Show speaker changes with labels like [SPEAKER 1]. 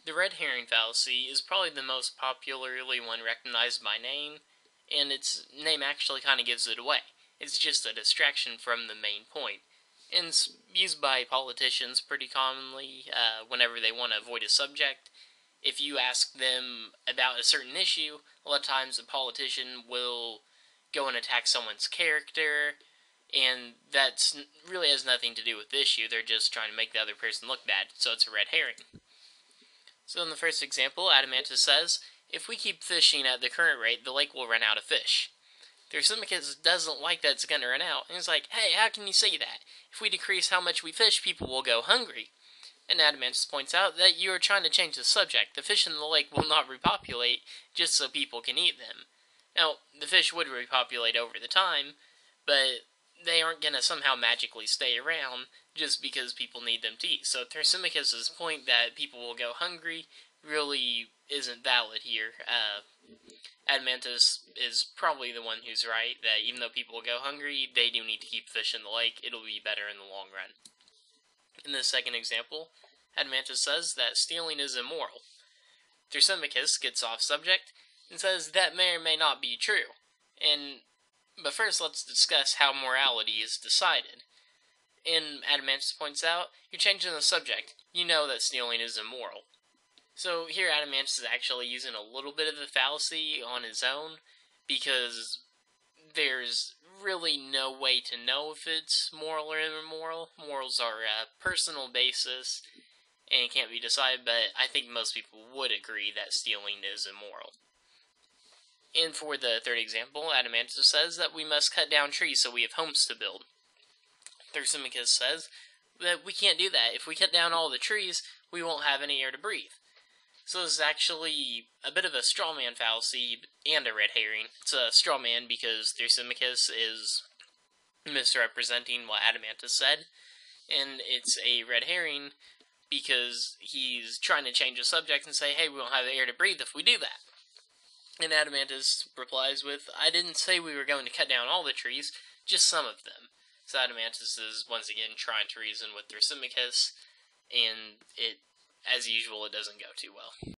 [SPEAKER 1] The red herring fallacy is probably the most popularly one recognized by name, and its name actually kind of gives it away. It's just a distraction from the main point. And it's used by politicians pretty commonly whenever they want to avoid a subject. If you ask them about a certain issue, a lot of times a politician will go and attack someone's character, and that really has nothing to do with the issue. They're just trying to make the other person look bad, so it's a red herring. So in the first example, Adamantus says, if we keep fishing at the current rate, the lake will run out of fish. Thrasymachus doesn't like that it's going to run out, and he's like, hey, how can you say that? If we decrease how much we fish, people will go hungry. And Adamantus points out that you are trying to change the subject. The fish in the lake will not repopulate just so people can eat them. Now, the fish would repopulate over the time, but they aren't going to somehow magically stay around just because people need them to eat. So Thrasymachus' point that people will go hungry really isn't valid here. Adamantus is probably the one who's right, that even though people will go hungry, they do need to keep fish in the lake. It'll be better in the long run. In the second example, Adamantus says that stealing is immoral. Thrasymachus gets off subject and says that may or may not be true. But first, let's discuss how morality is decided. And Adamantus points out, you're changing the subject. You know that stealing is immoral. So here Adamantus is actually using a little bit of the fallacy on his own, because there's really no way to know if it's moral or immoral. Morals are a personal basis and can't be decided, but I think most people would agree that stealing is immoral. And for the third example, Adamantus says that we must cut down trees so we have homes to build. Thrasymachus says that we can't do that. If we cut down all the trees, we won't have any air to breathe. So this is actually a bit of a straw man fallacy and a red herring. It's a straw man because Thrasymachus is misrepresenting what Adamantus said, and it's a red herring because he's trying to change the subject and say, hey, we won't have air to breathe if we do that. And Adamantus replies with, I didn't say we were going to cut down all the trees, just some of them. So Adamantus is once again trying to reason with Thrasymachus, and as usual, it doesn't go too well.